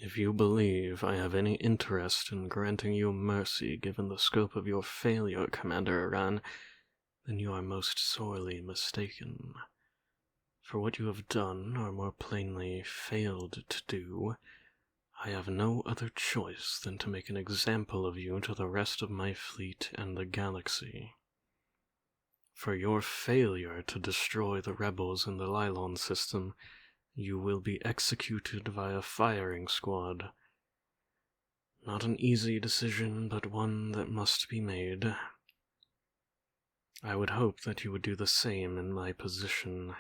If you believe I have any interest in granting you mercy given the scope of your failure, Commander Iran, then you are most sorely mistaken. For what you have done, or more plainly failed to do, I have no other choice than to make an example of you to the rest of my fleet and the galaxy. For your failure to destroy the rebels in the Lylon system, you will be executed via firing squad. Not an easy decision, but one that must be made. I would hope that you would do the same in my position.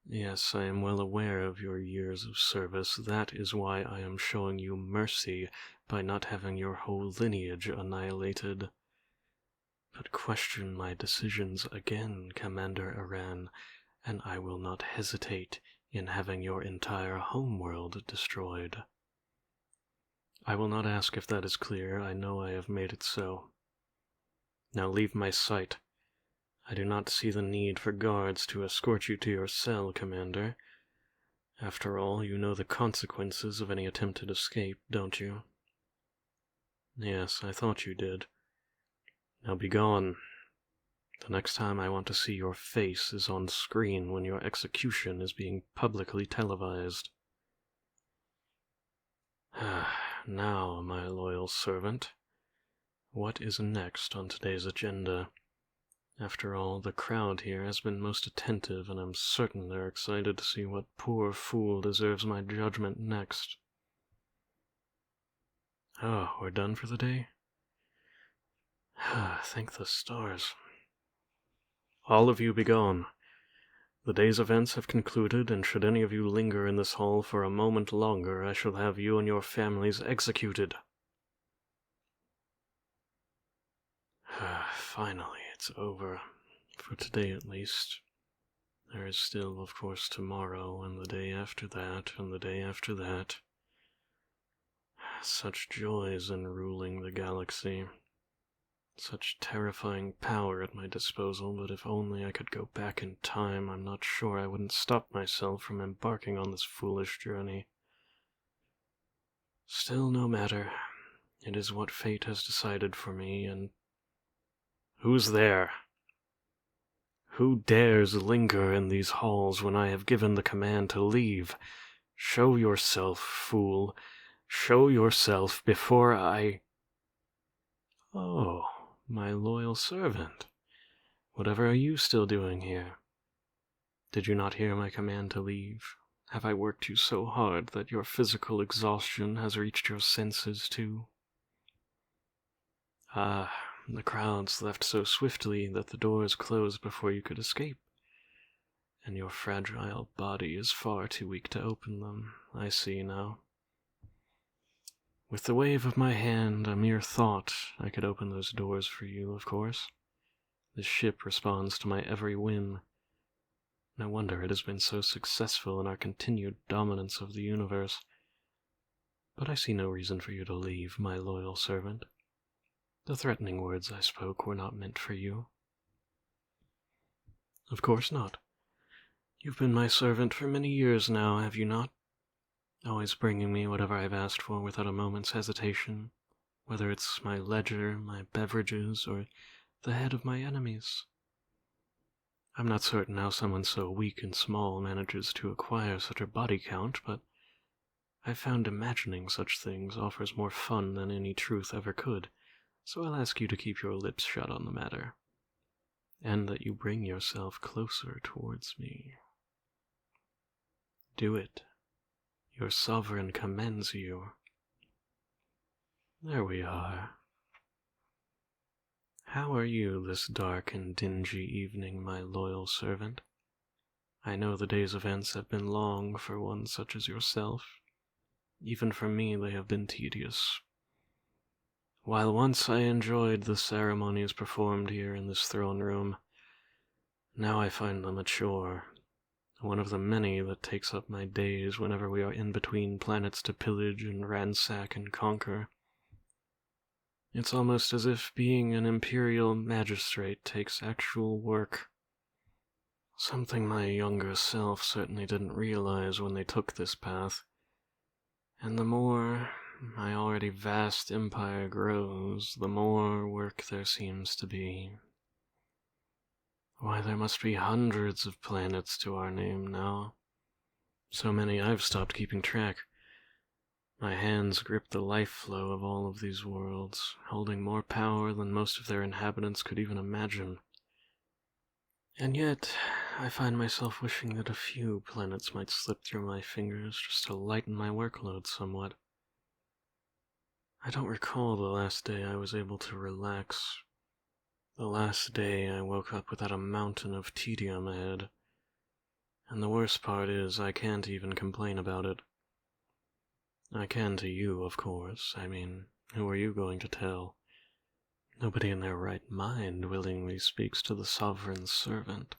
Yes, I am well aware of your years of service. That is why I am showing you mercy by not having your whole lineage annihilated. But question my decisions again, Commander Iran, and I will not hesitate in having your entire homeworld destroyed. I will not ask if that is clear. I know I have made it so. Now leave my sight. I do not see the need for guards to escort you to your cell, Commander. After all, you know the consequences of any attempted escape, don't you? Yes, I thought you did. Now be gone. The next time I want to see your face is on screen when your execution is being publicly televised. Now, my loyal servant, what is next on today's agenda? After all, the crowd here has been most attentive, and I'm certain they're excited to see what poor fool deserves my judgment next. Oh, we're done for the day? Thank the stars. All of you be gone. The day's events have concluded, and should any of you linger in this hall for a moment longer, I shall have you and your families executed. Finally, it's over. For today, at least. There is still, of course, tomorrow, and the day after that, and the day after that. Such joys in ruling the galaxy. Such terrifying power at my disposal, but if only I could go back in time, I'm not sure I wouldn't stop myself from embarking on this foolish journey. Still, no matter. It is what fate has decided for me, and... Who's there? Who dares linger in these halls when I have given the command to leave? Show yourself, fool. Show yourself before I... Oh, my loyal servant. Whatever are you still doing here? Did you not hear my command to leave? Have I worked you so hard that your physical exhaustion has reached your senses too? The crowds left so swiftly that the doors closed before you could escape, and your fragile body is far too weak to open them. I see now. With the wave of my hand, a mere thought, I could open those doors for you, of course. This ship responds to my every whim. No wonder it has been so successful in our continued dominance of the universe. But I see no reason for you to leave, my loyal servant. The threatening words I spoke were not meant for you. Of course not. You've been my servant for many years now, have you not? Always bringing me whatever I've asked for without a moment's hesitation, whether it's my ledger, my beverages, or the head of my enemies. I'm not certain how someone so weak and small manages to acquire such a body count, but I've found imagining such things offers more fun than any truth ever could. So I'll ask you to keep your lips shut on the matter, and that you bring yourself closer towards me. Do it. Your sovereign commends you. There we are. How are you this dark and dingy evening, my loyal servant? I know the day's events have been long for one such as yourself. Even for me they have been tedious. While once I enjoyed the ceremonies performed here in this throne room, now I find them a chore, one of the many that takes up my days whenever we are in between planets to pillage and ransack and conquer. It's almost as if being an Imperial Magistrate takes actual work. Something my younger self certainly didn't realize when they took this path. And the more my already vast empire grows, the more work there seems to be. Why, there must be hundreds of planets to our name now. So many I've stopped keeping track. My hands grip the life flow of all of these worlds, holding more power than most of their inhabitants could even imagine. And yet, I find myself wishing that a few planets might slip through my fingers just to lighten my workload somewhat. I don't recall the last day I was able to relax. The last day I woke up without a mountain of tedium ahead. And the worst part is, I can't even complain about it. I can to you, of course. I mean, who are you going to tell? Nobody in their right mind willingly speaks to the sovereign's servant.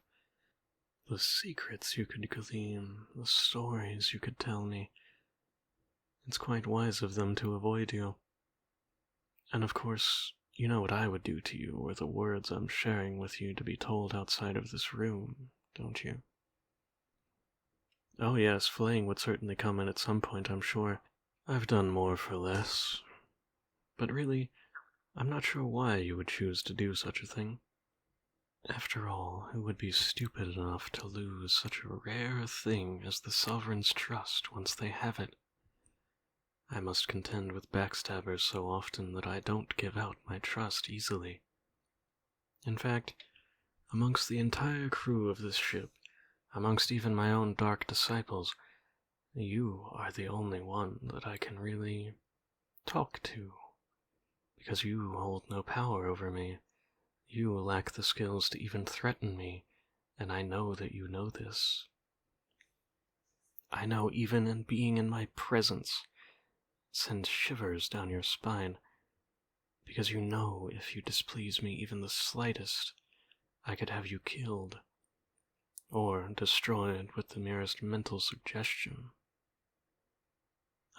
The secrets you could glean, the stories you could tell me. It's quite wise of them to avoid you. And of course, you know what I would do to you were the words I'm sharing with you to be told outside of this room, don't you? Oh yes, flaying would certainly come in at some point, I'm sure. I've done more for less. But really, I'm not sure why you would choose to do such a thing. After all, who would be stupid enough to lose such a rare thing as the sovereign's trust once they have it? I must contend with backstabbers so often that I don't give out my trust easily. In fact, amongst the entire crew of this ship, amongst even my own dark disciples, you are the only one that I can really talk to, because you hold no power over me. You lack the skills to even threaten me, and I know that you know this. I know even in being in my presence sends shivers down your spine, because you know if you displease me even the slightest, I could have you killed, or destroyed with the merest mental suggestion.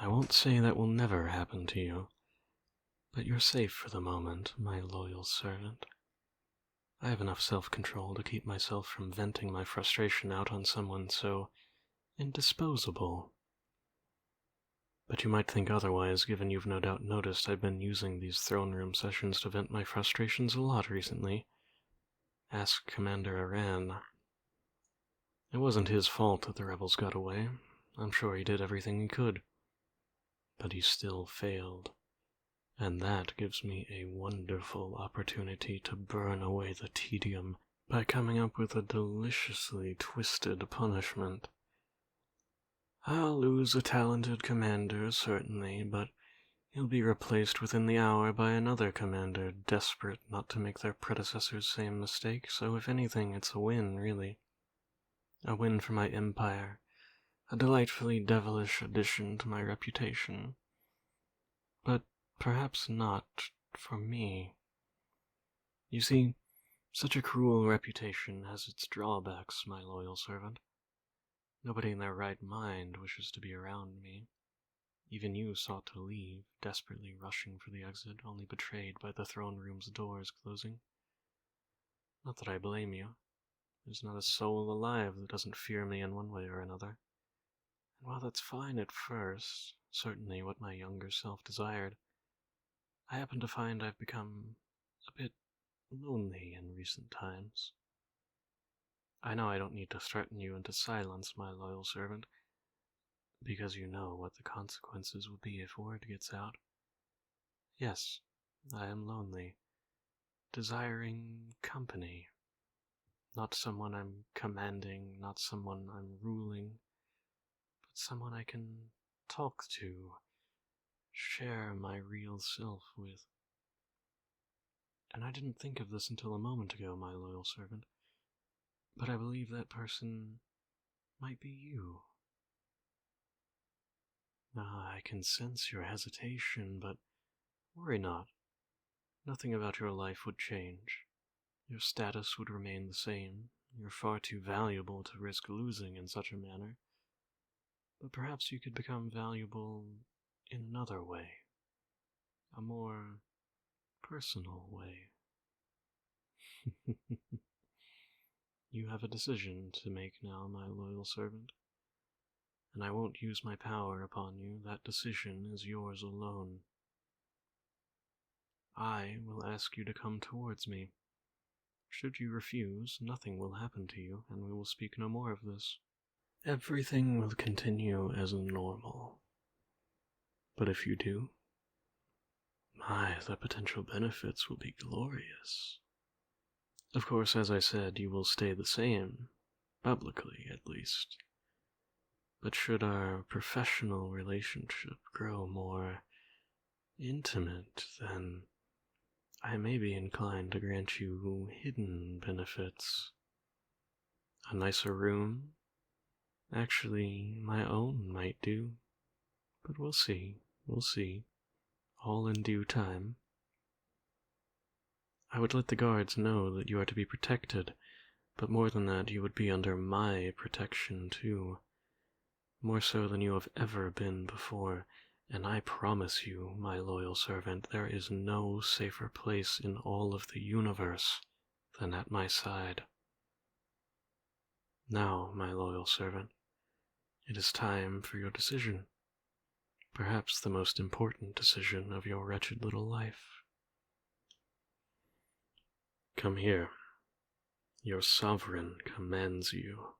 I won't say that will never happen to you, but you're safe for the moment, my loyal servant. I have enough self-control to keep myself from venting my frustration out on someone so indisposable. But you might think otherwise, given you've no doubt noticed I've been using these throne room sessions to vent my frustrations a lot recently. Ask Commander Aran. It wasn't his fault that the rebels got away. I'm sure he did everything he could. But he still failed. And that gives me a wonderful opportunity to burn away the tedium by coming up with a deliciously twisted punishment. I'll lose a talented commander, certainly, but he'll be replaced within the hour by another commander desperate not to make their predecessor's same mistake, so if anything, it's a win, really. A win for my empire, a delightfully devilish addition to my reputation. But perhaps not for me. You see, such a cruel reputation has its drawbacks, my loyal servant. Nobody in their right mind wishes to be around me. Even you sought to leave, desperately rushing for the exit, only betrayed by the throne room's doors closing. Not that I blame you. There's not a soul alive that doesn't fear me in one way or another. And while that's fine at first, certainly what my younger self desired, I happen to find I've become a bit lonely in recent times. I know I don't need to threaten you into silence, my loyal servant, because you know what the consequences will be if word gets out. Yes, I am lonely, desiring company. Not someone I'm commanding, not someone I'm ruling, but someone I can talk to, share my real self with. And I didn't think of this until a moment ago, my loyal servant, but I believe that person might be you. I can sense your hesitation, but worry not. Nothing about your life would change. Your status would remain the same. You're far too valuable to risk losing in such a manner. But perhaps you could become valuable in another way. A more personal way. You have a decision to make now, my loyal servant. and I won't use my power upon you. That decision is yours alone. I will ask you to come towards me. Should you refuse, nothing will happen to you, and we will speak no more of this. Everything will continue as normal. But if you do, the potential benefits will be glorious. Of course, as I said, you will stay the same, publicly at least. But should our professional relationship grow more intimate, then I may be inclined to grant you hidden benefits. A nicer room? Actually, my own might do. But we'll see, all in due time. I would let the guards know that you are to be protected, but more than that, you would be under my protection too. More so than you have ever been before, and I promise you, my loyal servant, there is no safer place in all of the universe than at my side. Now, my loyal servant, it is time for your decision. Perhaps the most important decision of your wretched little life. Come here. Your sovereign commands you.